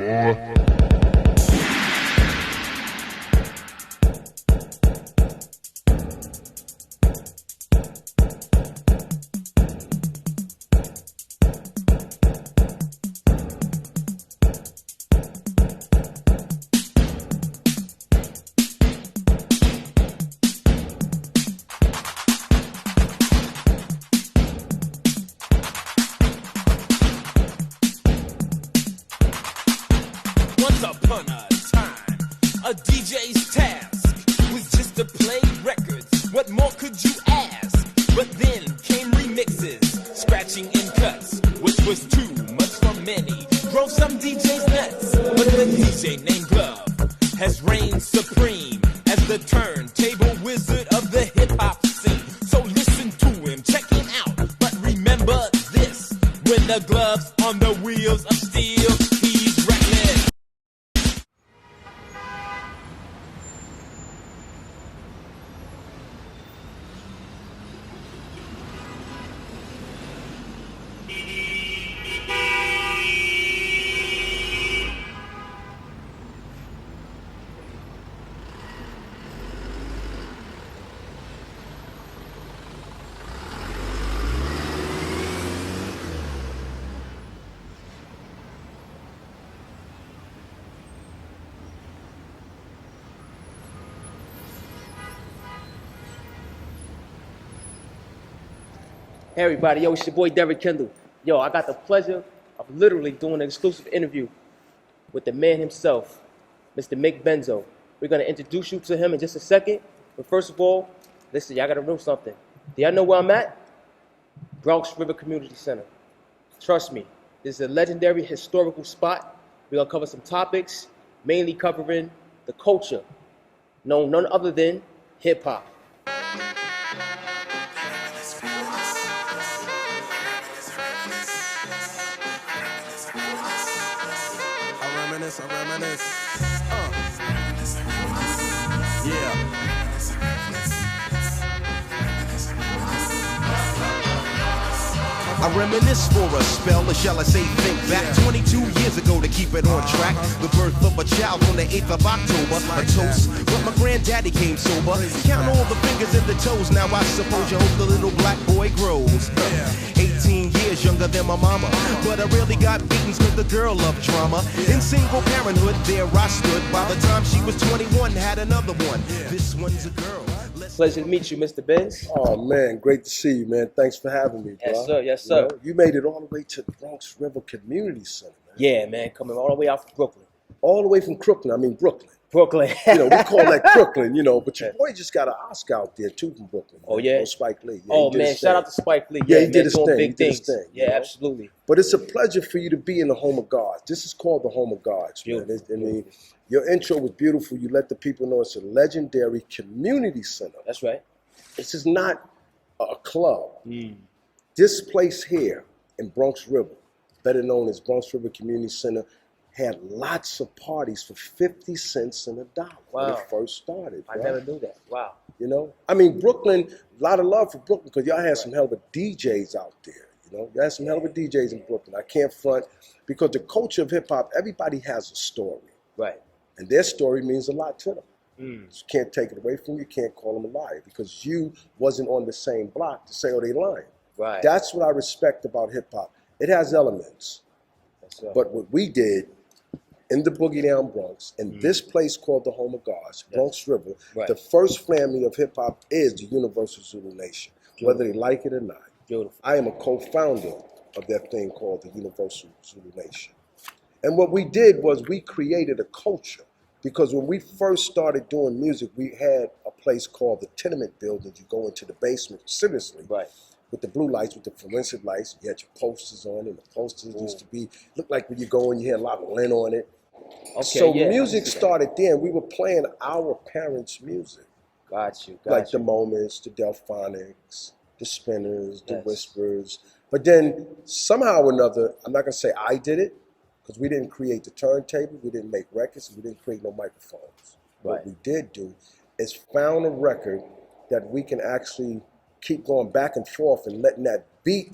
boy. Once upon a time, a DJ's task was just to play records. What more could you ask? But then came remixes, scratching in cuts, which was too much for many. Drove some DJs nuts, but the DJ named Glove has reigned supreme as the turntable wizard of the hip-hop scene. So listen to him, check him out, but remember this: when the Glove's on the wheels of steel, he's reckless. Hey everybody, yo, it's your boy Derek Kendall. Yo, I got the pleasure of literally doing an exclusive interview with the man himself, Mr. Mick Benzo. We're gonna introduce you to him in just a second, but first of all, listen, y'all gotta know something. Do y'all know where I'm at? Bronx River Community Center. Trust me, this is a legendary historical spot. We're gonna cover some topics, mainly covering the culture, known none other than hip-hop. I reminisce. Yeah. I reminisce for a spell, or shall I say think back 22 years ago to keep it on track. The birth of a child on the 8th of October, a toast, but my granddaddy came sober. Count all the fingers and the toes, now I suppose you hope the little black boy grows. 18 years younger than my mama, but I really got beaten cause the girl loved drama. In single parenthood, there I stood. By the time she was 21, had another one. This one's a girl. Pleasure to meet you, Mr. Benz. Oh man, great to see you, man. Thanks for having me, bro. Yes, sir. Yes, sir. You know, you made it all the way to the Bronx River Community Center, man. Yeah, man, coming all the way out from Brooklyn. All the way from Brooklyn. I mean Brooklyn. Brooklyn. You know, we call that Brooklyn, you know, but your boy just got an Oscar out there too from Brooklyn. Oh, yeah? Spike Lee. Yeah, Oh, he did man, his shout thing. out to Spike Lee. Yeah, he man, did his doing thing. big He did his things. thing, Yeah, you know? absolutely. But it's a pleasure for you to be in the home of gods. This is called the home of gods, man. Beautiful, I mean, your intro was beautiful. You let the people know it's a legendary community center. That's right. This is not a club. This place here in Bronx River, better known as Bronx River Community Center, had lots of parties for 50 cents and $1 when Wow. it first started. I bro. never knew that. Wow. You know, I mean, Brooklyn, a lot of love for Brooklyn because y'all had some hell of a DJs out there. You know, y'all had some hell of a DJs in Brooklyn. I can't front because the culture of hip hop, everybody has a story, Right. and their story means a lot to them. Mm. You can't take it away from you. You can't call them a liar because you wasn't on the same block to say, oh, they lying. Right. That's what I respect about hip hop. It has elements, That's right. but what we did in the Boogie Down Bronx, in this place called the Home of Gods, Bronx River, Right. the first family of hip hop is the Universal Zulu Nation, whether they like it or not. Beautiful. I am a co-founder of that thing called the Universal Zulu Nation. And what we did was we created a culture because when we first started doing music, we had a place called the tenement building. You go into the basement, seriously, Right. with the blue lights, with the fluorescent lights. You had your posters on, and the posters used to be, looked like when you go in, you had a lot of lint on it. Okay, So yeah, music I see that. started then. We were playing our parents' music, Got you. Got like you. the Moments, the Delphonics, the Spinners, the Yes. Whispers. But then somehow or another, I'm not gonna say I did it, because we didn't create the turntable, we didn't make records, we didn't create no microphones. Right. What we did do is found a record that we can actually keep going back and forth and letting that beat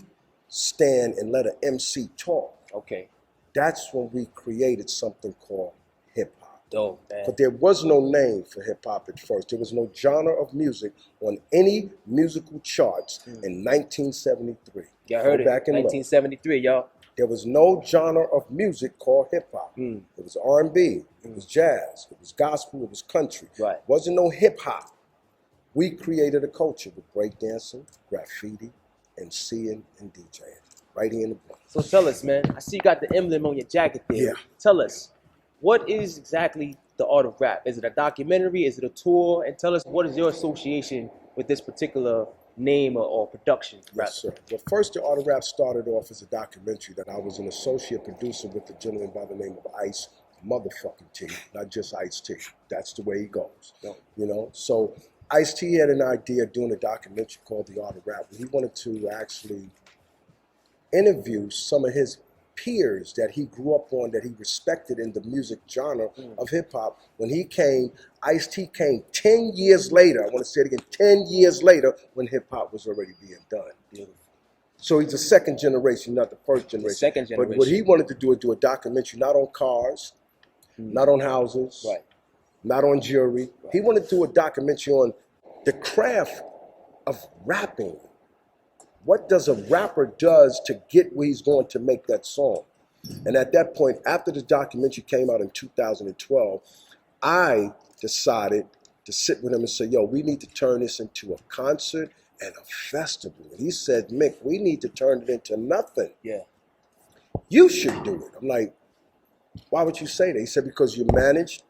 stand and let an MC talk. Okay. That's when we created something called hip hop. Dope, man. But there was no name for hip hop at first. There was no genre of music on any musical charts in 1973. Y'all heard it. Back in 1973, y'all. There was no genre of music called hip hop. It was R&B, it was jazz, it was gospel, it was country. Right. Wasn't no hip hop. We created a culture with breakdancing, graffiti, MCing, and DJing. Right here in the Bronx. So tell us, man. I see you got the emblem on your jacket there. Yeah. Tell us, what is exactly the art of rap? Is it a documentary? Is it a tour? And tell us, what is your association with this particular name or production? Yes, sir. Well, first, the art of rap started off as a documentary that I was an associate producer with a gentleman by the name of Ice motherfucking T, not just Ice T. That's the way he goes. No. You know, so Ice T had an idea of doing a documentary called The Art of Rap. He wanted to actually interview some of his peers that he grew up on, that he respected in the music genre of hip-hop. When he came, Ice-T came 10 years later. I want to say it again, 10 years later, when hip-hop was already being done. Beautiful. So he's the second generation, not the first generation. The second generation. But what he wanted to do is do a documentary not on cars, not on houses, Right. not on jewelry. He wanted to do a documentary on the craft of rapping. What does a rapper does to get where he's going to make that song? And at that point, after the documentary came out in 2012, I decided to sit with him and say, yo, we need to turn this into a concert and a festival. And he said, Mick, we need to turn it into nothing. Yeah. You should do it. I'm like, why would you say that? He said, because you managed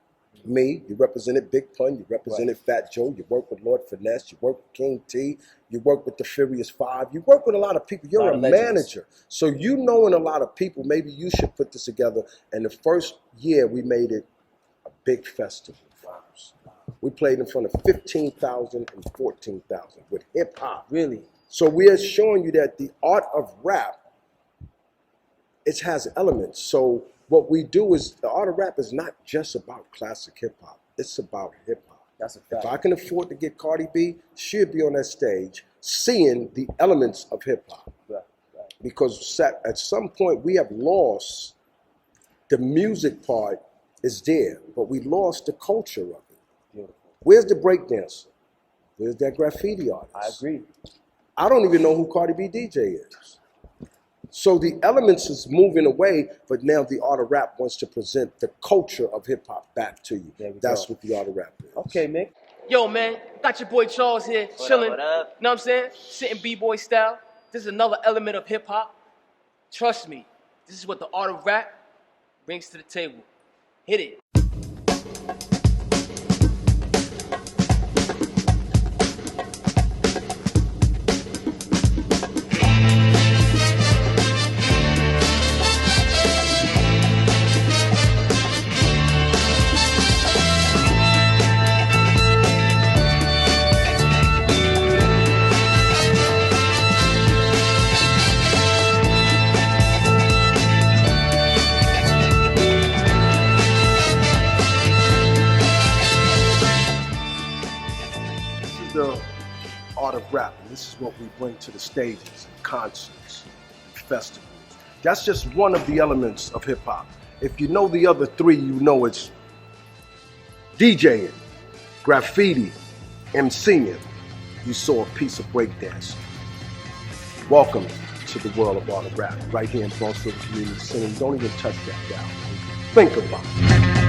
me, you represented Big Pun, you represented Fat Joe, you work with Lord Finesse, you work with King T, you work with the Furious Five, you work with a lot of people. You're a manager. So you knowing a lot of people, maybe you should put this together. And the first year we made it a big festival. We played in front of 15,000 and 14,000 with hip hop. Really? So we are showing you that the art of rap, it has elements. So what we do is, the art of rap is not just about classic hip hop. It's about hip hop. That's a fact. If I can afford to get Cardi B, she'll be on that stage seeing the elements of hip hop. Right. Right. Because at some point we have lost the music part is there, but we lost the culture of it. Beautiful. Where's the breakdancer? Where's that graffiti artist? I agree. I don't even know who Cardi B DJ is. So the elements is moving away, but now the art of rap wants to present the culture of hip hop back to you. That's what the art of rap is. Okay, Mick. Yo, man, got your boy Charles here, chilling. What up? Know what I'm saying? Sitting B-boy style. This is another element of hip hop. Trust me, this is what the art of rap brings to the table. Hit it. The art of rap, and this is what we bring to the stages, and concerts, and festivals. That's just one of the elements of hip hop. If you know the other three, you know it's DJing, graffiti, MCing. You saw a piece of breakdancing. Welcome to the world of art of rap, right here in Bronxville Community Center. Don't even touch that down. Think about it.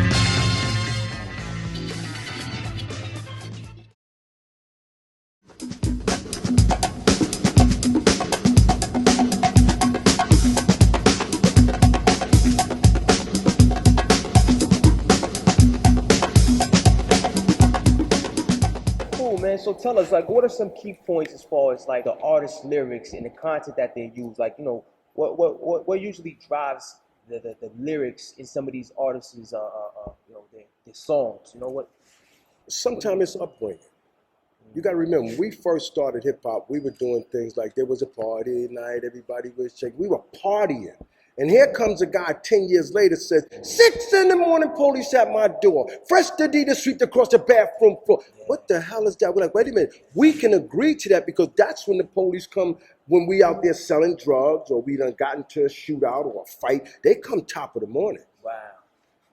Man, so tell us, like, what are some key points as far as like the artist's lyrics and the content that they use? Like, you know, what usually drives the lyrics in some of these artists' you know, their songs? You know what? Sometimes it's upbringing. You got to remember, when we first started hip hop, we were doing things like there was a party night, everybody was shaking. We were partying. And here comes a guy 10 years later says, 6 in the morning, police at my door. Fresh Adidas sweep across the bathroom floor. What the hell is that? We're like, wait a minute. We can agree to that because that's when the police come when we out there selling drugs or we done got into a shootout or a fight, they come top of the morning. Wow.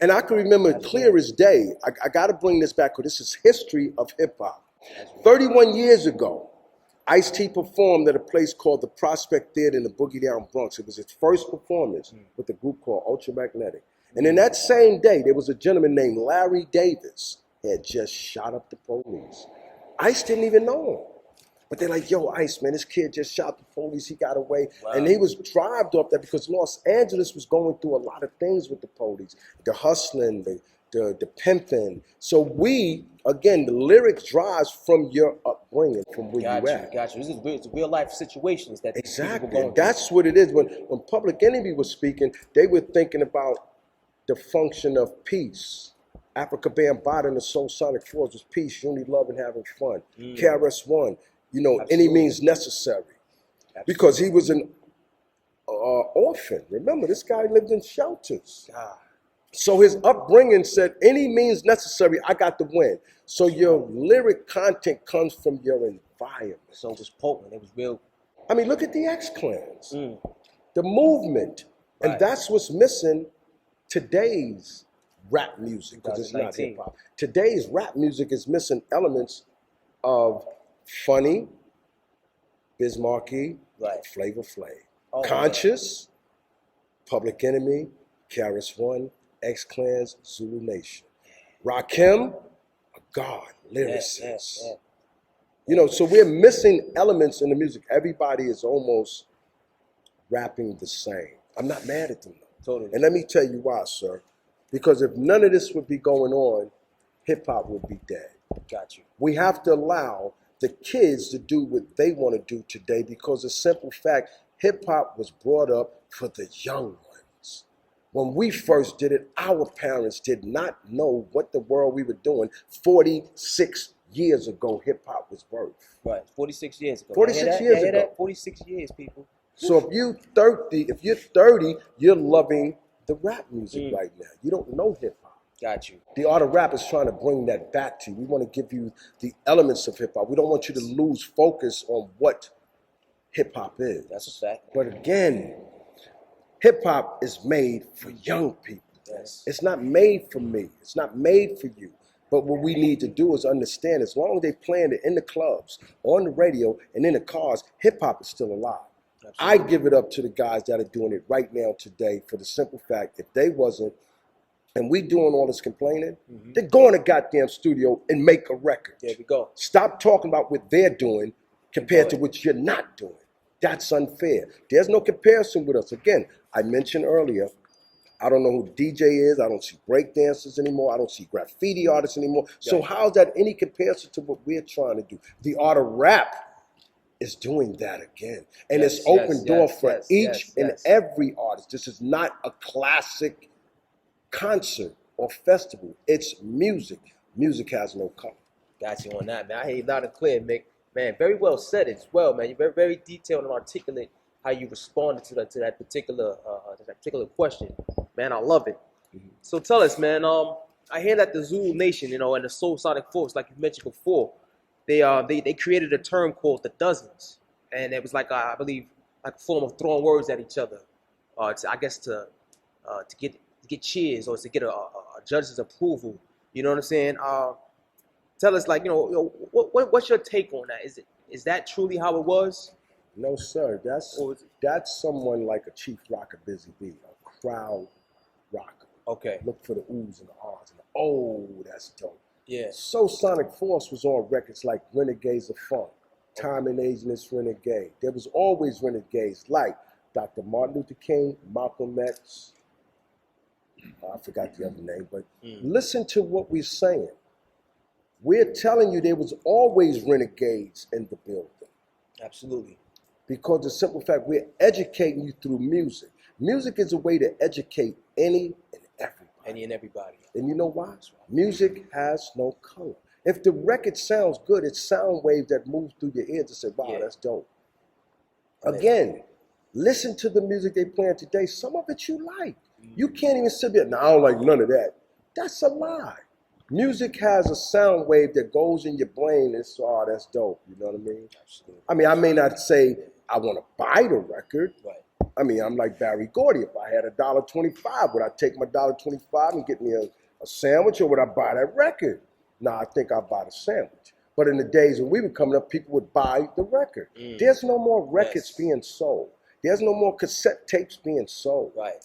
And I can remember clear as day. I got to bring this back because this is history of hip hop. 31 years ago, Ice-T performed at a place called the Prospect Theater in the Boogie Down Bronx. It was his first performance with a group called Ultramagnetic. And in that same day, there was a gentleman named Larry Davis who had just shot up the police. Ice didn't even know him. But they're like, yo, Ice, man, this kid just shot the police. He got away. Wow. And he was drived up there because Los Angeles was going through a lot of things with the police. The hustling, the pimping. So we, again, the lyrics drives from your upbringing, from where you at. Got you. It's real life situations that exactly. That's what it is. When Public Enemy was speaking, they were thinking about the function of peace. Africa Bambaataa and the Soul Sonic Force was peace, unity, love, and having fun. KRS-One, you know, Absolutely. Any means necessary. Absolutely. Because he was an orphan. Remember, this guy lived in shelters. God. So his upbringing said, any means necessary, I got to win. So your lyric content comes from your environment. So it was potent. It was real. I mean, look at the X-Clans. The movement. Right. And that's what's missing today's rap music, because it's not hip-hop. Today's rap music is missing elements of Funny, Bismarcky, right. Flavor Flav. Conscious, Public Enemy, KRS-One, X-Clans, Zulu Nation. Rakim, a god, lyricist. You know, so we're missing elements in the music. Everybody is almost rapping the same. I'm not mad at them though. Totally. And let me tell you why, sir. Because if none of this would be going on, hip-hop would be dead. Got you. We have to allow the kids to do what they want to do today, because the simple fact, hip-hop was brought up for the young ones. When we first did it, our parents did not know what the world we were doing. 46 years ago, hip-hop was birthed. Right, 46 years ago. 46 years ago. 46 years, people. So if you're 30, you're loving the rap music right now. You don't know hip-hop. Got you. The art of rap is trying to bring that back to you. We want to give you the elements of hip-hop. We don't want you to lose focus on what hip-hop is. That's a fact. But again, hip-hop is made for young people. Yes. It's not made for me. It's not made for you. But what we need to do is understand, as long as they playing it in the clubs, on the radio, and in the cars, hip-hop is still alive. Absolutely. I give it up to the guys that are doing it right now today, for the simple fact, if they wasn't, and we doing all this complaining, they're going to goddamn studio and make a record. There we go. Stop talking about what they're doing compared to what you're not doing. That's unfair. There's no comparison with us. Again, I mentioned earlier, I don't know who DJ is. I don't see break dancers anymore. I don't see graffiti artists anymore. Yeah. So how's that any comparison to what we're trying to do? The art of rap is doing that again. And it's open door for each and every artist. This is not a classic concert or festival. It's music. Music has no color. Got you on that, man. I hear you loud and clear, Mick. Man, very well said as well, man. You're very, very detailed and articulate how you responded to that particular question. Man, I love it. So tell us, man. I hear that the Zulu Nation, and the Soul Sonic Force, like you mentioned before, they created a term called the dozens, and it was like I believe like a form of throwing words at each other, to get cheers or to get a judge's approval. You know what I'm saying? Tell us, what's your take on that? Is that truly how it was? No, sir. That's someone like a Chief Rocker Busy Bee, a crowd rocker. Okay. Look for the oohs and the ahs and the, that's dope. Yeah. Soul Sonic Force was on records like Renegades of Funk, Time and Age and Its Renegade. There was always renegades like Dr. Martin Luther King, Malcolm X, I forgot the other name, but listen to what we're saying. We're telling you there was always renegades in the building. Absolutely. Because the simple fact, we're educating you through music. Music is a way to educate any and everybody. Any and everybody. And you know why? Music has no color. If the record sounds good, it's sound waves that move through your ears and say, wow, that's dope. Again, listen to the music they playing today. Some of it you like. You can't even sit there, no, I don't like none of that. That's a lie. Music has a sound wave that goes in your brain and it's, that's dope. You know what I mean? Absolutely. I mean, I may not say I want to buy the record. Right. I mean, I'm like Barry Gordy. If I had $1.25, would I take my $1.25 and get me a sandwich, or would I buy that record? No, I think I'll buy the sandwich. But in the days when we were coming up, people would buy the record. There's no more records being sold. There's no more cassette tapes being sold. Right.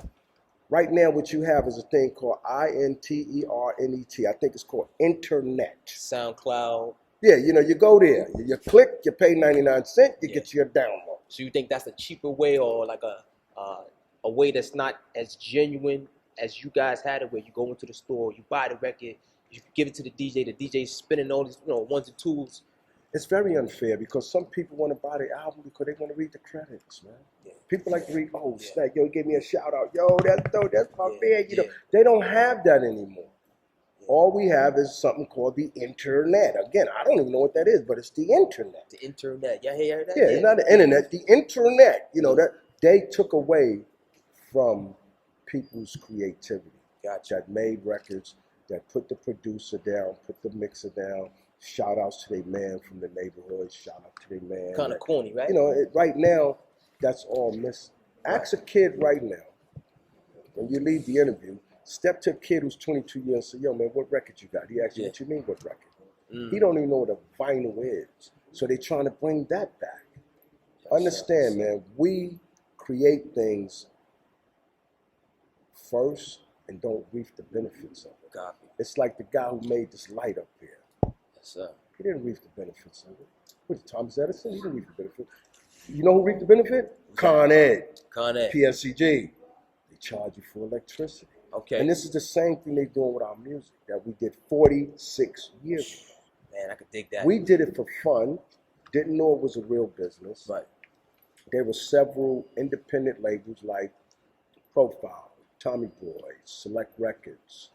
Right now, what you have is a thing called INTERNET. I think it's called internet. SoundCloud. Yeah, you know, you go there, you click, you pay 99 cents, you get your download. So you think that's a cheaper way, or like a way that's not as genuine as you guys had it, where you go into the store, you buy the record, you give it to the DJ's spinning all these, ones and twos. It's very unfair because some people want to buy the album because they want to read the credits, man. Yeah. People like to read, snap, yo, give me a shout out. Yo, that's dope, that's my man. You know, they don't have that anymore. All we have is something called the internet. Again, I don't even know what that is, but it's the internet. The internet. Y'all hear that? Yeah, it's not the internet, the internet. You know, that they took away from people's creativity. Gotcha. That made records, that put the producer down, put the mixer down. Shout outs to their man from the neighborhood. Shout out to their man. Kind of corny, right? You know, right now, that's all missing. Ask a kid right now, when you leave the interview, step to a kid who's 22 years and say, yo, man, what record you got? He asks you, what you mean, what record? He don't even know what a vinyl is. So they're trying to bring that back. Understand, man, we create things first and don't reap the benefits of it. Copy. It's like the guy who made this light up here. Yes, sir. He didn't reap the benefits of it. What, Thomas Edison? He didn't reap the benefit. You know who reaped the benefit? Con Ed. Con Ed. PSCG. They charge you for electricity. Okay. And this is the same thing they're doing with our music that we did 46 years ago. Man, I could dig that. We did it for fun. Didn't know it was a real business. Right. There were several independent labels like Profile, Tommy Boy, Select Records,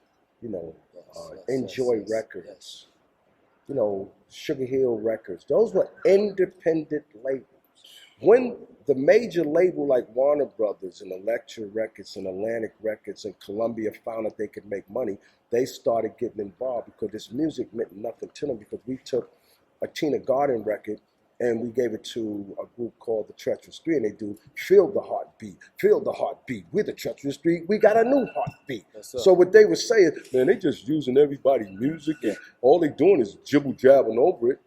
Enjoy Records. Yes. Sugar Hill Records. Those were independent labels. When the major label like Warner Brothers and Elektra Records and Atlantic Records and Columbia found that they could make money, they started getting involved because this music meant nothing to them, because we took a Tina Garden record and we gave it to a group called the Treacherous Three, and they do Feel the Heartbeat. We're the Treacherous Three. We got a new heartbeat. So what they would say is, man, they just using everybody's music and all they doing is jibble-jabbing over it.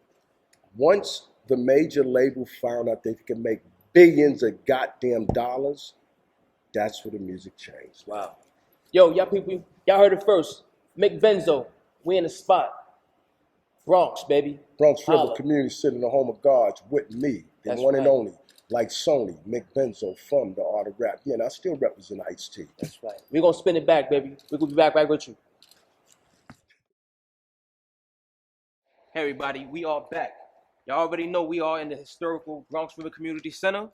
Once the major label found out they could make billions of goddamn dollars, that's where the music changed. Wow. Yo, y'all people, y'all heard it first. Mick Benzo, we in the spot. Bronx, baby. Bronx River Community Center in the home of gods with me, the one and only, like Sony, Mick Benzo from the art of rap. Yeah, and I still represent Ice-T. That's right. We're going to spin it back, baby. We're going to be back right with you. Hey, everybody, we are back. Y'all already know we are in the historical Bronx River Community Center.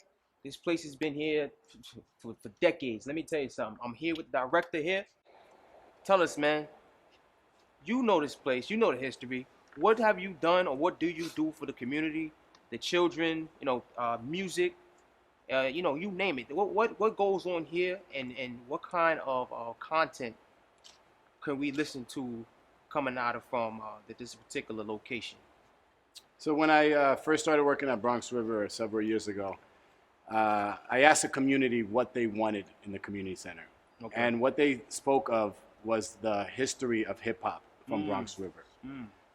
This place has been here for decades. Let me tell you something. I'm here with the director here. Tell us, man, you know this place. You know the history. What have you done, or what do you do for the community, the children, music, you name it. What goes on here, and what kind of content can we listen to coming out of from this particular location? So when I first started working at Bronx River several years ago, I asked the community what they wanted in the community center. Okay. And what they spoke of was the history of hip hop from Bronx River.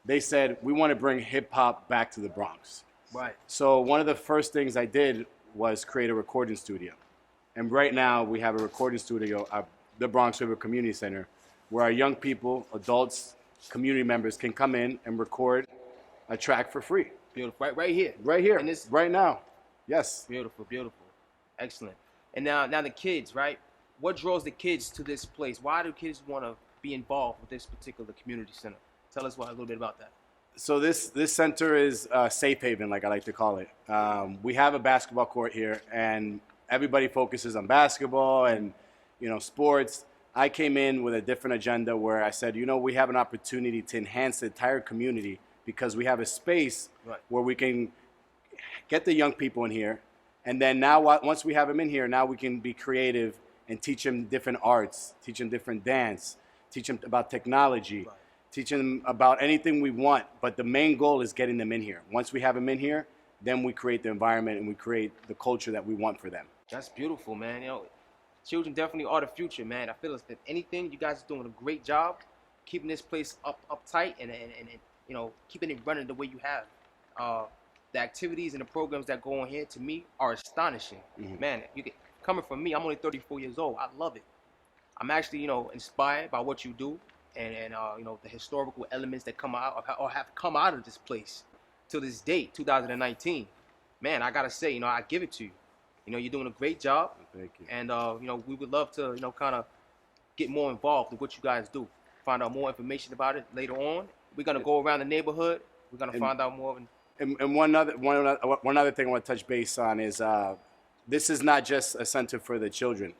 They said, we want to bring hip hop back to the Bronx. Right. So one of the first things I did was create a recording studio. And right now we have a recording studio at the Bronx River Community Center where our young people, adults, community members can come in and record a track for free. Beautiful. Right here. Right here. And this, right now. Yes. Beautiful, beautiful. Excellent. And now the kids, right? What draws the kids to this place? Why do kids want to be involved with this particular community center? Tell us a little bit about that. So this center is a safe haven, like I like to call it. We have a basketball court here, and everybody focuses on basketball and sports. I came in with a different agenda where I said, we have an opportunity to enhance the entire community because we have a space where we can get the young people in here, and then now once we have them in here, now we can be creative and teach them different arts, teach them different dance, teach them about technology. Teaching them about anything we want, but the main goal is getting them in here. Once we have them in here, then we create the environment and we create the culture that we want for them. That's beautiful, man. You know, children definitely are the future, man. I feel as if anything, you guys are doing a great job keeping this place uptight and you know, keeping it running the way you have. The activities and the programs that go on here, to me, are astonishing. Man, coming from me, I'm only 34 years old. I love it. I'm actually, you know, inspired by what you do and you know, the historical elements that come out or have come out of this place to this date, 2019. Man, I gotta say, you know, I give it to you. You know, you're doing a great job. Thank you. And you know, we would love to, you know, kind of get more involved with what you guys do. Find out more information about it later on. We're gonna go around the neighborhood. We're gonna find out more. And one other thing I want to touch base on is this is not just a center for the children.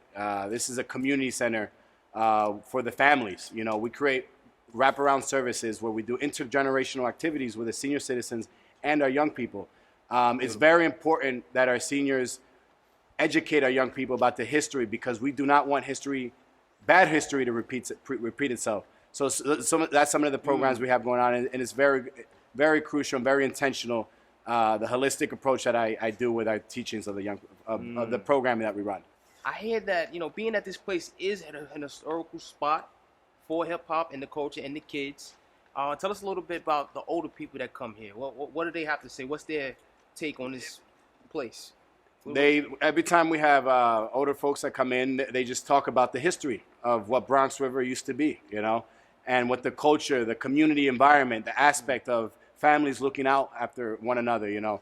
This is a community center for the families. You know, we create wraparound services where we do intergenerational activities with the senior citizens and our young people. It's very important that our seniors educate our young people about the history, because we do not want bad history to repeat itself. So that's some of the programs we have going on, and it's very, very crucial and very intentional. The holistic approach that I do with our teachings of the programming that we run. I hear that, you know, being that this place is an historical spot for hip hop and the culture and the kids. Tell us a little bit about the older people that come here. What do they have to say? What's their take on this place? Every time we have older folks that come in, they just talk about the history of what Bronx River used to be, you know, and what the culture, the community environment, the aspect of families looking out after one another, you know,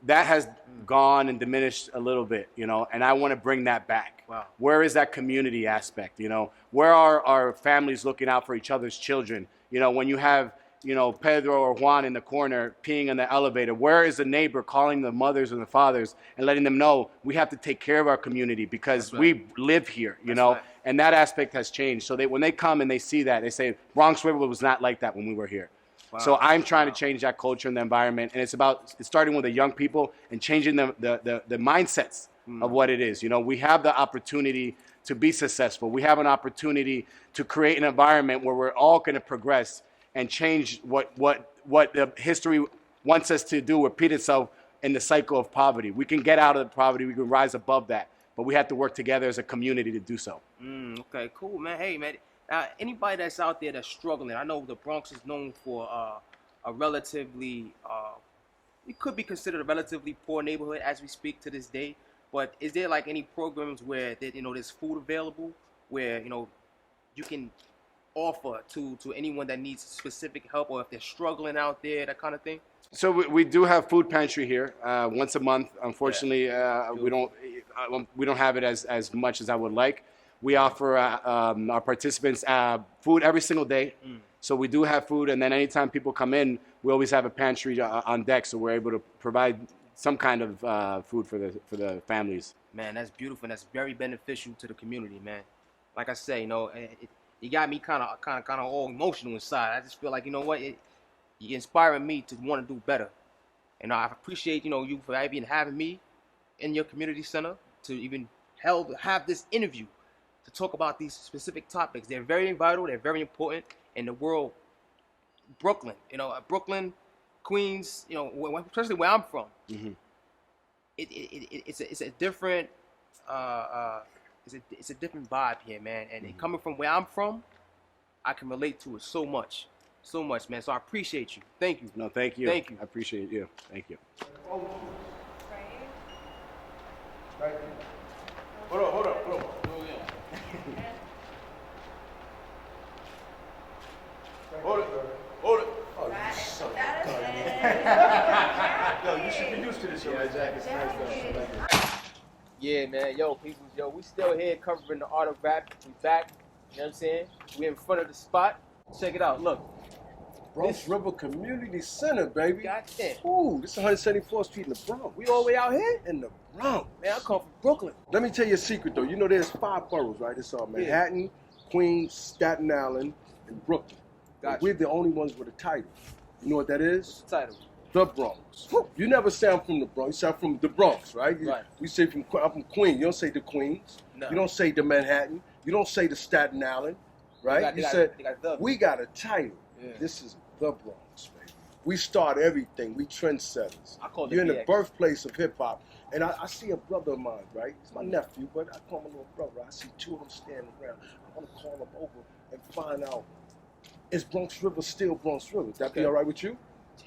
that has gone and diminished a little bit, you know, and I want to bring that back. Wow. Where is that community aspect, you know? Where are our families looking out for each other's children? You know, when you have, you know, Pedro or Juan in the corner peeing in the elevator, where is the neighbor calling the mothers and the fathers and letting them know we have to take care of our community because we live here, you know? And that aspect has changed. So when they come and they see that, they say, Bronx River was not like that when we were here. Wow. So I'm trying to change that culture and the environment, and it's starting with the young people and changing the mindsets of what it is. You know, we have the opportunity to be successful. We have an opportunity to create an environment where we're all going to progress and change what the history wants us to do, repeat itself in the cycle of poverty. We can get out of the poverty. We can rise above that, but we have to work together as a community to do so. Okay, cool, man. Hey, man. Anybody that's out there that's struggling, I know the Bronx is known for a relatively, it could be considered a relatively poor neighborhood as we speak to this day. But is there like any programs where you know there's food available, where you know you can offer to anyone that needs specific help, or if they're struggling out there, that kind of thing? So we do have food pantry here once a month. Unfortunately, we don't have it as much as I would like. We offer our participants food every single day. So we do have food, and then anytime people come in, we always have a pantry on deck, so we're able to provide some kind of food for the families. Man, that's beautiful, and that's very beneficial to the community, man. Like I say, you know, you got me kind of all emotional inside. I just feel like, you know what, you're inspiring me to want to do better. And I appreciate, you know, you for even having me in your community center to even have this interview to talk about these specific topics. They're very vital. They're very important in the world. Brooklyn, you know, Brooklyn, Queens, you know, especially where I'm from. It's a different it's a different vibe here, man. And coming from where I'm from, I can relate to it so much, man. So I appreciate you. Thank you. No, thank you. Thank you. I appreciate you. Thank you. Hold on. Hold it. Oh, you suck. Yo, you should be used to this. Yeah, exactly. Yeah, man. Yo, people, we still here covering the art of rap. We back. You know what I'm saying? We in front of the spot. Check it out. Look. Bronx River Community Center, baby. Goddamn. Ooh, this is 174th Street in the Bronx. We all the way out here? In the Bronx. Man, I come from Brooklyn. Let me tell you a secret, though. You know there's 5 boroughs, right? It's Manhattan, Queens, Staten Island, and Brooklyn. Gotcha. We're the only ones with a title. You know what that is? What's the title? The Bronx. You never say I'm from the Bronx. You say I'm from the Bronx, right? Right. We say I'm from Queens. You don't say the Queens. No. You don't say the Manhattan. You don't say the Staten Island, right? We got the We got a title. Yeah. This is the Bronx, baby. We start everything. We trendsetters. I call it You're in the BX. birthplace of hip hop. And I see a brother of mine, right? He's my nephew, but I call him a little brother. I see two of them standing around. I want to call them over and find out, is Bronx River still Bronx River? That be all right with you?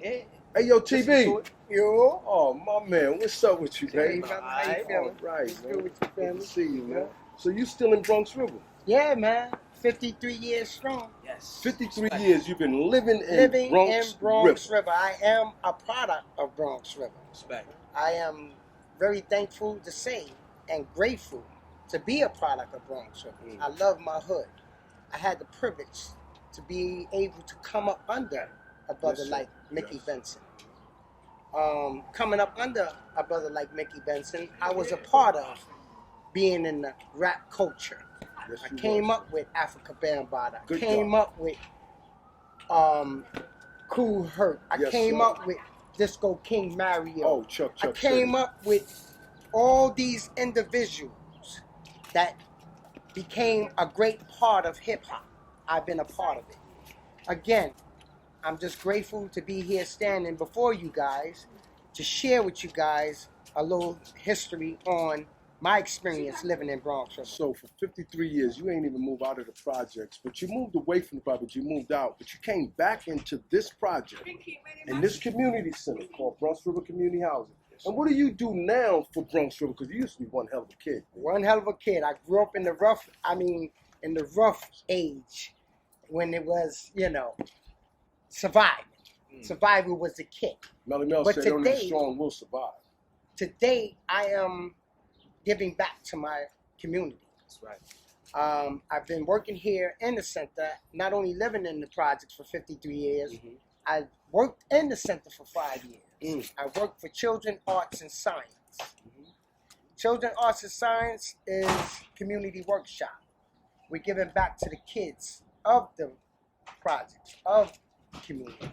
Yeah. Hey, yo, TB. Yo. Oh, my man. What's up with you, Hey, baby? brother, how you feeling? All right, What's man. good with your family? Good to see you, man. So you still in Bronx River? Yeah, man. 53 years strong. Yes. 53 years you've been living in Bronx River. I am a product of Bronx River. Respect. I am very thankful to say and grateful to be a product of Bronx River. I love my hood. I had the privilege to be able to come up under a brother Yes, sir. like Mickey Yes. Benson. Coming up under a brother like Mickey Benson, I was a part of being in the rap culture. Yes, I you came was. up with Africa Bambaataa. Good Came job. up with Cool Herc. I Yes, came sir. up with Disco King Mario. Oh, Chuck I came City. up with all these individuals that became a great part of hip hop. I've been a part of it. Again, I'm just grateful to be here standing before you guys to share with you guys a little history on my experience living in Bronx River. So for 53 years, you ain't even moved out of the projects, but you moved away from the projects, you moved out, but you came back into this project, in this community center called Bronx River Community Housing. And what do you do now for Bronx River? Because you used to be one hell of a kid. One hell of a kid. I grew up in the rough age when it was, surviving. Survival was the kick. Melly Mel But said only the today- strong will survive. Today, I am giving back to my community. That's right. I've been working here in the center, not only living in the projects for 53 years, I worked in the center for 5 years. I worked for Children, Arts, and Science. Children, Arts, and Science is community workshop. We're giving back to the kids of the projects, of the community.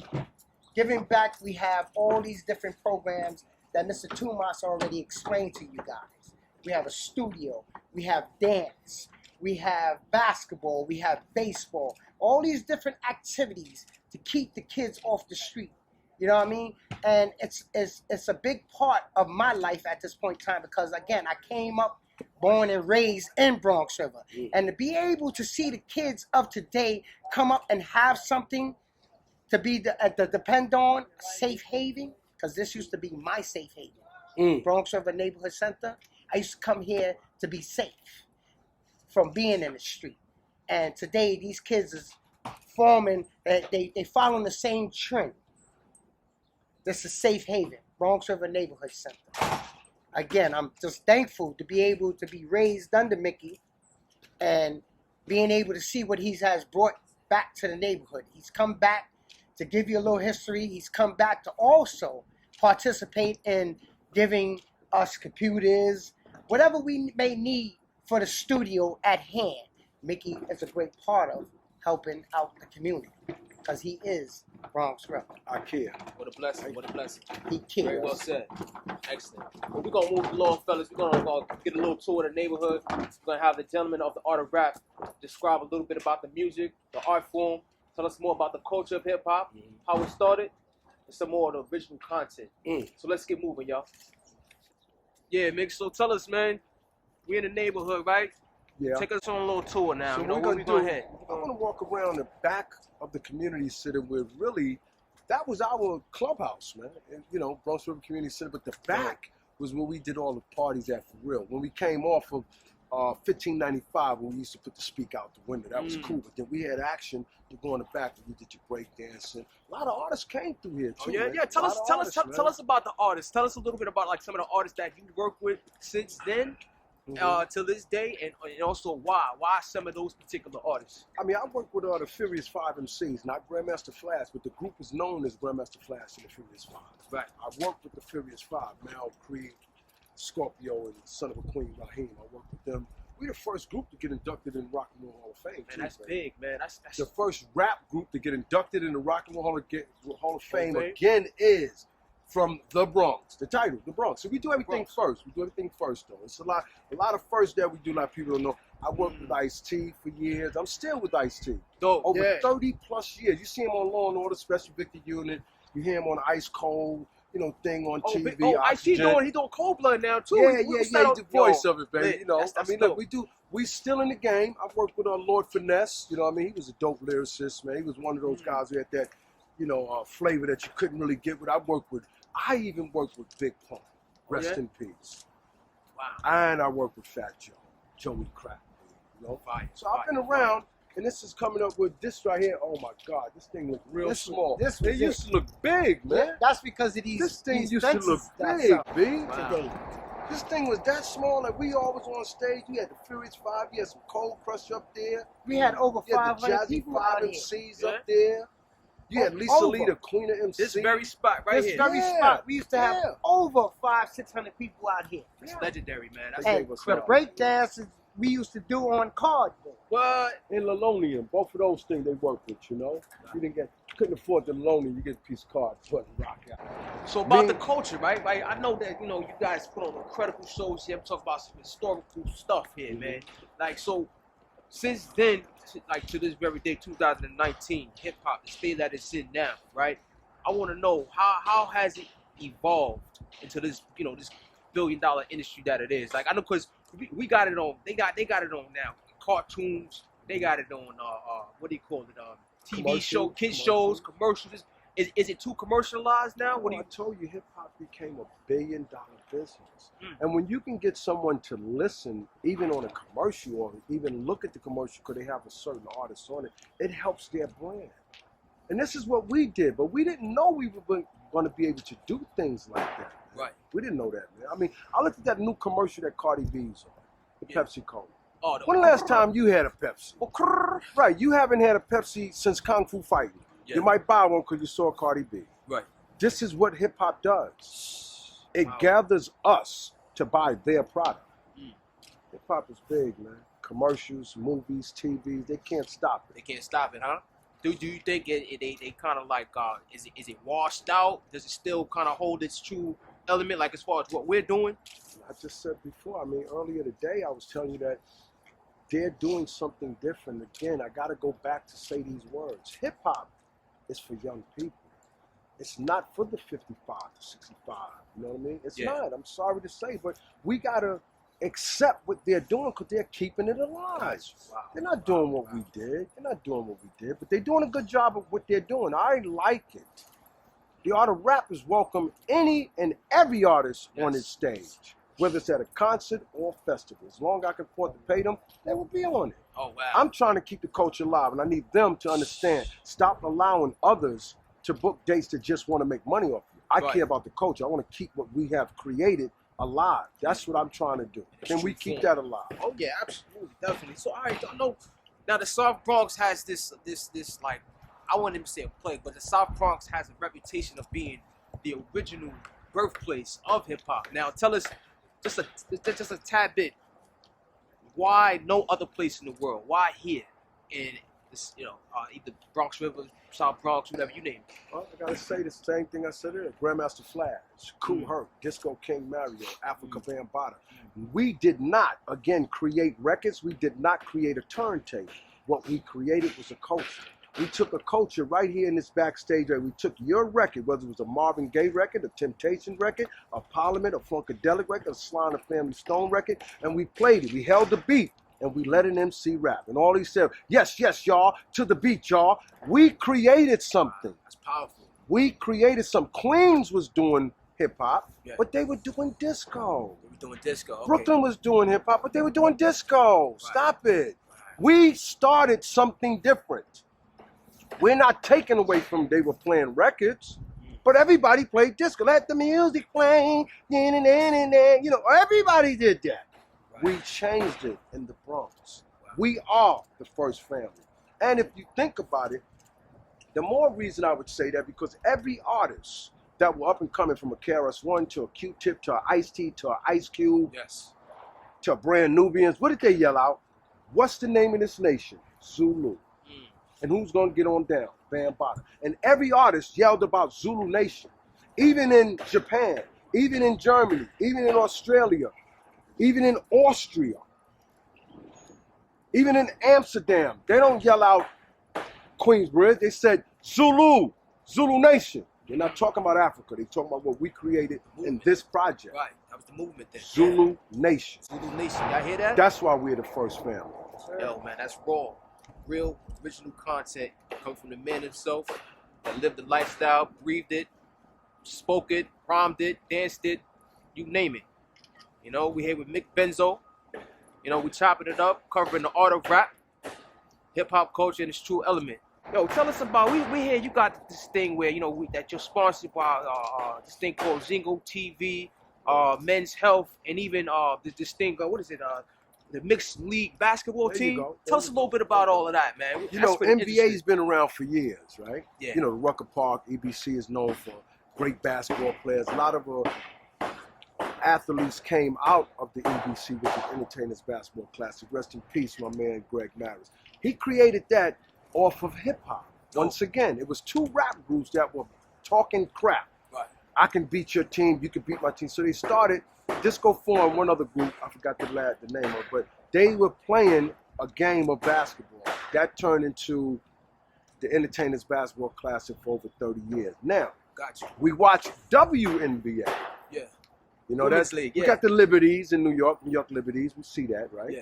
Giving back, we have all these different programs that Mr. Tumas already explained to you guys. We have a studio, we have dance, we have basketball, we have baseball, all these different activities to keep the kids off the street. You know what I mean? And it's a big part of my life at this point in time because, again, I came up, born and raised in Bronx River. And to be able to see the kids of today come up and have something to be to depend on, a safe haven, because this used to be my safe haven. Bronx River Neighborhood Center. I used to come here to be safe from being in the street. And today, these kids is forming, they following the same trend. This is Safe Haven, Bronx River Neighborhood Center. Again, I'm just thankful to be able to be raised under Mickey and being able to see what he has brought back to the neighborhood. He's come back to give you a little history. He's come back to also participate in giving us computers, whatever we may need for the studio at hand. Mickey is a great part of helping out the community because he is Bronx River. I care. What a blessing. What a blessing. He Very well cares. said. Excellent. Well, we're going to move along, fellas. We're going to get a little tour of the neighborhood. We're going to have the gentleman of the art of rap describe a little bit about the music, the art form, tell us more about the culture of hip-hop, how it started, and some more of the original content. So let's get moving, y'all. Yeah, Mick, so tell us, man, we're in the neighborhood, right? Yeah. Take us on a little tour now. So You know, we're what gonna we do. going ahead? I want to walk around the back of the community center where really that was our clubhouse, man. And, Bronx River Community Center, but the back was where we did all the parties at for real. When we came off of 1595, when we used to put the speak out the window, that was cool. But then we had action to go in the back and we did your break dancing. A lot of artists came through here too. Oh, yeah, man. yeah. Tell A us, lot of tell artists, us, man. tell us about the artists. Tell us a little bit about like some of the artists that you worked with since then, to this day, and also why some of those particular artists. I mean, I worked with the Furious 5 MCs, not Grandmaster Flash, but the group is known as Grandmaster Flash and the Furious 5. Right. I worked with the Furious 5, Mal, Creed, Scorpio, and Son of a Queen, Raheem. I worked with them. We the first group to get inducted in Rock and Roll Hall of Fame. Man, too, that's man. big, man. That's The first rap group to get inducted in the Rock and Roll Hall of Fame Fame. again is from the Bronx. The title, the Bronx. So we do everything first. We do everything first, though. It's a lot of firsts that we do. Like people don't know. I worked with Ice-T for years. I'm still with Ice-T. dope. Over 30 plus years. You see him on Law and Order, Special Victor Unit. You hear him on Ice Cold, thing on TV. He doing Cold Blood now too. Yeah. He's the voice of it, baby. Man, that's look, we still in the game. I worked with Lord Finesse. He was a dope lyricist, man. He was one of those guys who had that, flavor that you couldn't really get with. I even worked with Big Pun. Rest in peace. Wow. And I worked with Fat Joey Crack. Fire, so I've been around, and this is coming up with this right here. Oh my God, this thing looks real small. It used to look big, man. That's because of these. This thing these used to look fences big, that's B. Wow. This thing was that small. Like we always on stage. You had the Furious Five. You had some Cold Crush up there. We had over You had the 500 Jazzy people Five out here. MCs up there. You had Lisa Over. Lee, the Queen of MC. This very spot right This here. very spot, we used to have Yeah. over 500-600 people out here. It's legendary, man. That's Hey. And gave us the hell. break dances we used to do on cardboard. what. In Lilonian, both of those things they worked with, You couldn't afford the Lilonian, you get a piece of card, but rock out. So about Me- the culture, right? Like I know that you guys put on incredible shows here. I'm talking about some historical stuff here, man. Like so, since then, to this very day, 2019, hip hop, the state that it's in now, right? I want to know how has it evolved into this, this billion-dollar industry that it is. Like I know because we got it on. They got it on now. Cartoons. They got it on. What do you call it? TV show, kids shows, commercials. Is it too commercialized now? What do I you? told you, hip hop became a billion-dollar business. And when you can get someone to listen, even on a commercial, or even look at the commercial because they have a certain artist on it, it helps their brand. And this is what we did, but we didn't know we were going to be able to do things like that. Right. We didn't know that, man. I mean, I looked at that new commercial that Cardi B's on, the Yeah. Pepsi Cola. Oh, When the last time you had a Pepsi? Oh, Right, you haven't had a Pepsi since Kung Fu Fighting. Yeah. You might buy one because you saw Cardi B. right. This is what hip hop does. It Wow. gathers us to buy their product. Hip hop is big, man. Commercials, movies, TVs, they can't stop it. They can't stop it, huh? Do you think they kind of like is it washed out? Does it still kind of hold its true element, like as far as what we're doing? I just said before, I mean, earlier today, I was telling you that they're doing something different. Again, I got to go back to say these words. Hip hop is for young people. It's not for the 55 to 65. You know what I mean? It's Yeah. not. I'm sorry to say, but we got to accept what they're doing because they're keeping it alive. Wow. They're not doing what we did. They're not doing what we did, but they're doing a good job of what they're doing. I like it. The art of rap is welcome any and every artist on Yes. its stage, whether it's at a concert or festival. As long as I can afford to pay them, they will be on it. Oh wow. I'm trying to keep the culture alive, and I need them to understand. Stop allowing others to book dates that just want to make money off you. I Right. care about the culture. I want to keep what we have created alive. That's what I'm trying to do. It's Can we true keep form. that alive? Oh yeah, absolutely, definitely. So all right, I know now the South Bronx has this like I wouldn't even say a plague, but the South Bronx has a reputation of being the original birthplace of hip hop. Now tell us just a tad bit why no other place in the world? Why here in this either Bronx River, South Bronx, whatever you name it? Well, I gotta say the same thing I said earlier. Grandmaster Flash, Kool Herc, Disco King Mario, Africa Bambaataa. We did not, again, create records. We did not create a turntable. What we created was a culture. We took a culture right here in this backstage. Right? We took your record, whether it was a Marvin Gaye record, a Temptation record, a Parliament, a Funkadelic record, a Sly and the Family Stone record, and we played it. We held the beat. And we let an MC rap. And all he said, yes, yes, y'all, to the beat, y'all. We created something. That's powerful. We created some. Queens was doing hip hop, Yeah. but they were doing disco. We were doing disco. Okay. Brooklyn was doing hip hop, but they were doing disco. Stop it. We started something different. We're not taking away from they were playing records, but everybody played disco. Let the music play. Everybody did that. We changed it in the Bronx. We are the first family. And if you think about it, the more reason I would say that because every artist that were up and coming from a KRS-One to a Q-Tip to a Ice-T to a Ice Cube Yes. to a Brand Nubians, what did they yell out? What's the name of this nation? Zulu. And who's going to get on down? Bambaataa. And every artist yelled about Zulu Nation. Even in Japan, even in Germany, even in Australia, even in Austria, even in Amsterdam, they don't yell out Queensbridge. They said Zulu, Zulu Nation. They're not talking about Africa. They're talking about what we created in this project. Right, that was the movement then. Zulu Nation. Zulu Nation, y'all hear that? That's why we're the first family. Yo, man, that's raw. Real, original content coming from the man himself that lived the lifestyle, breathed it, spoke it, rhymed it, danced it, you name it. You know, we here with Mick Benzo. You know, we chopping it up, covering the art of rap, hip-hop culture in its true element. Yo, tell us about, we here, you got this thing where, you know, that you're sponsored by this thing called Zingo TV, Men's Health, and even this thing, what is it, the mixed league basketball There you team. go. Tell us a little bit about all of that, man. You know, NBA's been around for years, right? Yeah. You know, Rucker Park, EBC is known for great basketball players. A lot of athletes came out of the EBC, which is Entertainers Basketball Classic. Rest in peace, my man Greg Maris. He created that off of hip-hop. Once again, it was two rap groups that were talking crap. Right. I can beat your team, you can beat my team. So they started, Disco formed one other group, I forgot the name of it, but they were playing a game of basketball. That turned into the Entertainers Basketball Classic for over 30 years. Now, Gotcha. we watch WNBA. Yeah. You know, Women's that's, League, we yeah. got the Liberties in New York Liberties, we see that, right? Yeah.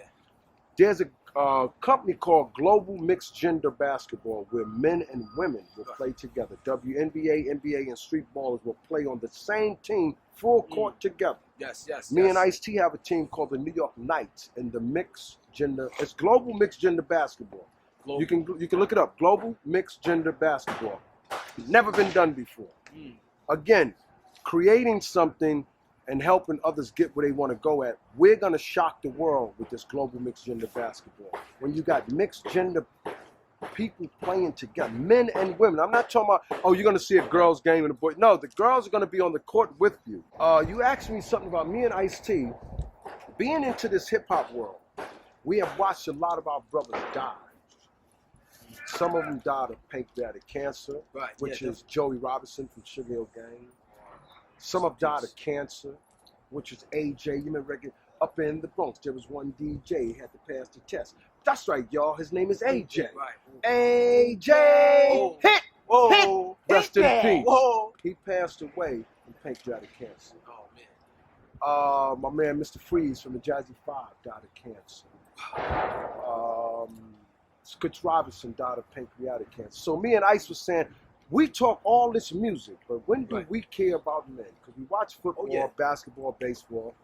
There's a company called Global Mixed Gender Basketball where men and women will play together. WNBA, NBA, and street ballers will play on the same team, full court together. Yes, yes. Me and Ice-T have a team called the New York Knights in the mixed gender. It's Global Mixed Gender Basketball. Global. You can look it up. Global Mixed Gender Basketball. Never been done before. Again, creating something and helping others get where they want to go at. We're gonna shock the world with this Global Mixed Gender Basketball. When you got mixed gender people playing together, men and women. I'm not talking about, oh, you're gonna see a girls game and a boy. No, the girls are gonna be on the court with you. You asked me something about me and Ice-T. Being into this hip hop world, we have watched a lot of our brothers die. Some of them died of pancreatic cancer, Right, which yeah, is Joey Robinson from Sugar Hill Gang. Some have died of cancer, which is AJ. You remember up in the Bronx, there was one DJ, he had to pass the test. That's right, y'all. His name is AJ. Right. AJ, Whoa. hit, Whoa. hit. Rest in peace. Whoa. He passed away from pancreatic cancer. Oh, man. My man, Mr. Freeze from the Jazzy 5 died of cancer. Skitch Robinson died of pancreatic cancer. So me and Ice was saying, we talk all this music, but when do we care about men? Because we watch football, basketball, baseball,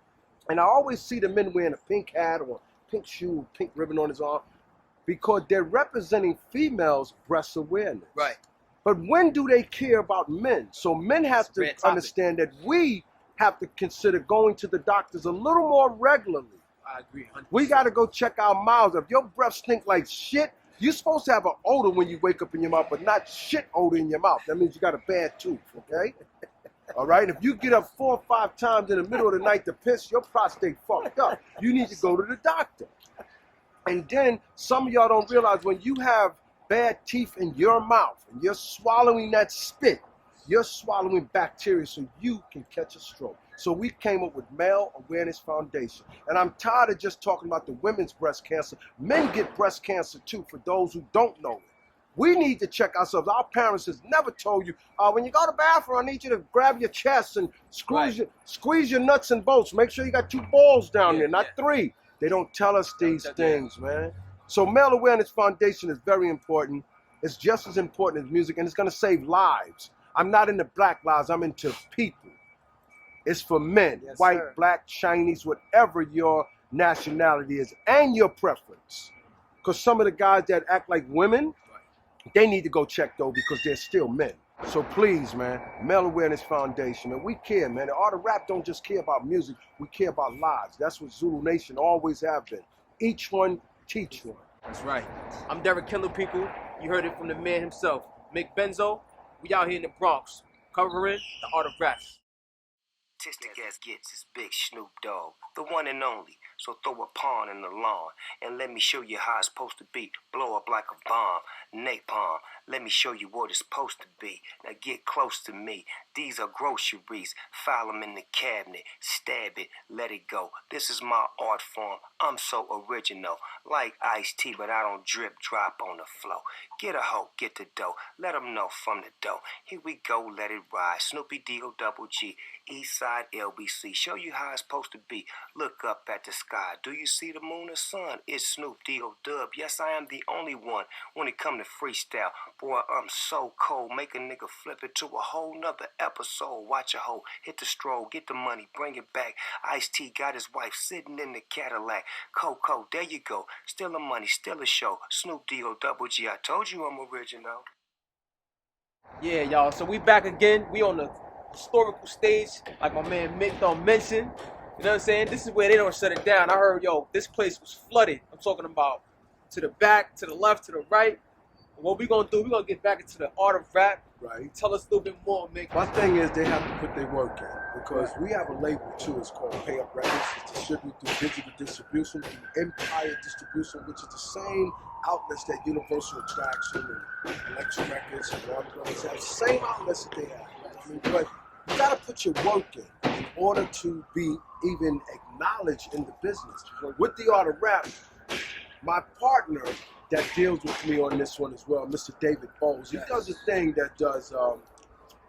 and I always see the men wearing a pink hat or a pink shoe, pink ribbon on his arm, because they're representing females' breast awareness. Right. But when do they care about men? So men have to understand that we have to consider going to the doctors a little more regularly. I agree. 100%. We got to go check our mouths. If your breath stink like shit, you're supposed to have an odor when you wake up in your mouth, but not shit odor in your mouth. That means you got a bad tooth, okay? All right? If you get up 4 or 5 times in the middle of the night to piss, your prostate fucked up. You need to go to the doctor. And then some of y'all don't realize when you have bad teeth in your mouth and you're swallowing that spit, you're swallowing bacteria so you can catch a stroke. So we came up with Male Awareness Foundation. And I'm tired of just talking about the women's breast cancer. Men get breast cancer too, for those who don't know it. We need to check ourselves. Our parents has never told you, when you go to the bathroom, I need you to grab your chest and squeeze your nuts and bolts. Make sure you got 2 balls down there, not 3. They don't tell us these things, man. So Male Awareness Foundation is very important. It's just as important as music, and it's gonna save lives. I'm not into black lives, I'm into people. It's for men, white, black, Chinese, whatever your nationality is and your preference. Because some of the guys that act like women, they need to go check though because they're still men. So please, man, Male Awareness Foundation, and we care, man. The art of rap don't just care about music, we care about lives. That's what Zulu Nation always have been. Each one, teach one. That's right. I'm Derek Kendall, people. You heard it from the man himself, Mick Benzo. We out here in the Bronx, covering the art of rap. Artistic as gets is Big Snoop Dogg, the one and only. So throw a pawn in the lawn and let me show you how it's supposed to be. Blow up like a bomb, napalm. Let me show you what it's supposed to be. Now get close to me. These are groceries. File them in the cabinet. Stab it. Let it go. This is my art form. I'm so original. Like iced tea, but I don't drip drop on the flow. Get a hoe, get the dough. Let them know from the dough. Here we go, let it ride. Snoopy D-O-double-G. Eastside LBC. Show you how it's supposed to be. Look up at the sky. Do you see the moon or sun? It's Snoop D-O-Dub. Yes, I am the only one when it come to freestyle. Boy, I'm so cold. Make a nigga flip it to a whole nother episode. Watch a hoe. Hit the stroll. Get the money. Bring it back. Ice-T got his wife sitting in the Cadillac. Coco, there you go. Still a money. Still a show. Snoop D-O-double-G. I told you I'm original. Yeah, y'all. So we back again. We on the historical stage, like my man Mick don't mention. You know what I'm saying? This is where they don't shut it down. I heard, yo, this place was flooded. I'm talking about to the back, to the left, to the right. What we gonna do? We gonna get back into the art of rap. Right. Tell us a little bit more, Mick. My thing is they have to put their work in because we have a label too. It's called Pay Up Records. It's distributed through digital distribution, through Empire Distribution, which is the same outlets that Universal Attraction and Electric Records and Warner Brothers have. Same outlets that they have. I mean, but you gotta put your work in order to be even acknowledged in the business. With the art of rap, my partner that deals with me on this one as well, Mr. David Bowles. He does a thing that does a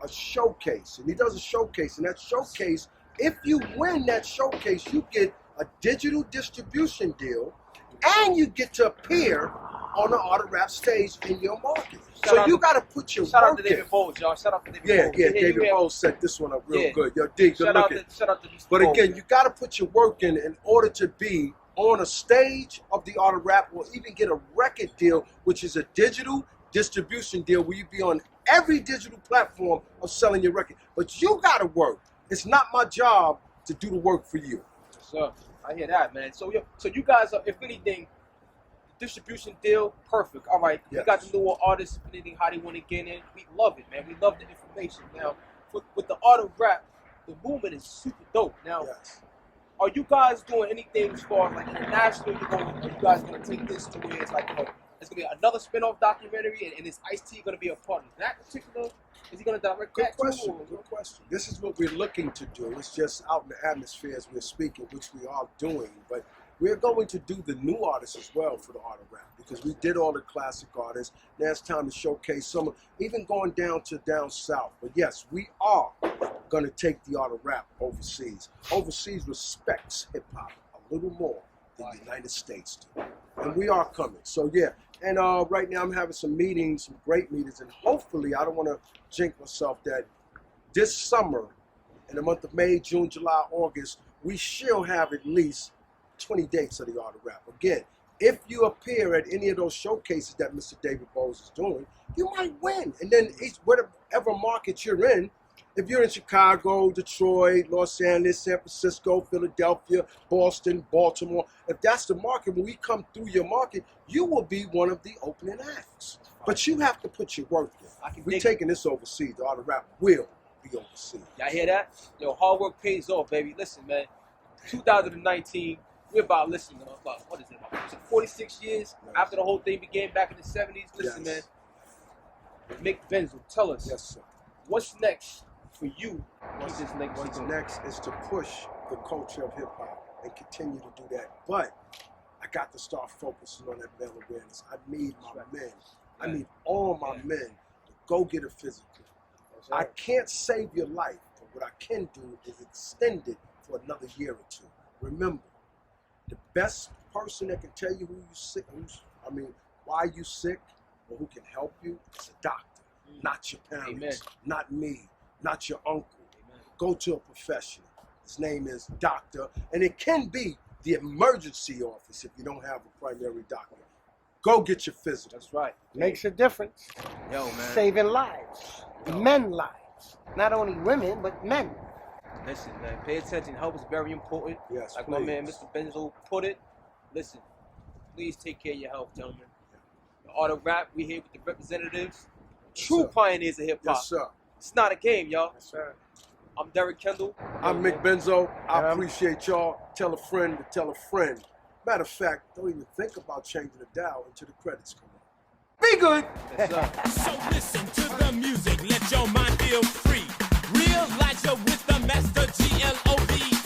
showcase, and he does a showcase, and that showcase, if you win that showcase, you get a digital distribution deal, and you get to appear on the art of rap stage in your market. So you got to put your Shout work out to David in. Bowles, y'all. Shout out to David Bowles. Yeah, David Bowles set this one up real good. Yo, D, good Shout looking. out to Mr. But Bowles, again, man. you got to put your work in order to be on a stage of the art of rap, or even get a record deal, which is a digital distribution deal where you be on every digital platform of selling your record. But you got to work. It's not my job to do the work for you. So I hear that, man. So you guys are, if anything, the distribution deal, perfect. All right, you got the newer artists, if anything, how they want to get in. We love it, man. We love the information. Now, with the art of rap, the movement is super dope. Now, are you guys doing anything as far as like international? Are you guys gonna take this to where it's like, it's gonna be another spin-off documentary, and is Ice-T gonna be a part of that particular? Is he gonna direct Good that question. too? Good question. This is what we're looking to do. It's just out in the atmosphere as we're speaking, which we are doing. But we're going to do the new artists as well for the art of rap, because we did all the classic artists. Now it's time to showcase some, even going down south. But yes, we are going to take the art of rap overseas. Overseas respects hip hop a little more than the United States do. And we are coming. So yeah. And right now I'm having some meetings, some great meetings, and hopefully, I don't want to jinx myself, that this summer, in the month of May, June, July, August, we shall have at least 20 dates of the art of rap. Again, if you appear at any of those showcases that Mr. David Bowles is doing, you might win. And then whatever market you're in, if you're in Chicago, Detroit, Los Angeles, San Francisco, Philadelphia, Boston, Baltimore, if that's the market, when we come through your market, you will be one of the opening acts. But you have to put your work in. We're taking this overseas. The art of rap will be overseas. Y'all hear that? Yo, hard work pays off, baby. Listen, man. 2019, we're about, what is it, about 46 years after the whole thing began back in the 70s. Listen, man. Mick Benzo, tell us. Yes, sir. What's next for you? What's next is to push the culture of hip hop and continue to do that. But I got to start focusing on that male awareness. I need my men. I need all my men to go get a physical. I can't save your life, but what I can do is extend it for another year or two. Remember, the best person that can tell you why you sick, or who can help you, is a doctor, not your parents, not me, not your uncle. Go to a professional. His name is doctor, and it can be the emergency office if you don't have a primary doctor. Go get your physical. That's right. Makes a difference. Yo, man. Saving lives. Men lives. Not only women, but men. Listen, man. Pay attention. Help is very important. Yes, like please. my man, Mr. Benzo, put it. Listen, please take care of your health, gentlemen. The art of rap, we here with the representatives. True pioneers of hip hop. Yes, sir. It's not a game, y'all. Yes, sir. I'm Derek Kendall. I'm Mick Benzo. I appreciate y'all. Tell a friend to tell a friend. Matter of fact, don't even think about changing the dial until the credits come on. Be good. Yes, sir. So listen to the music, let your mind feel free. Realize you're with the master GLOB.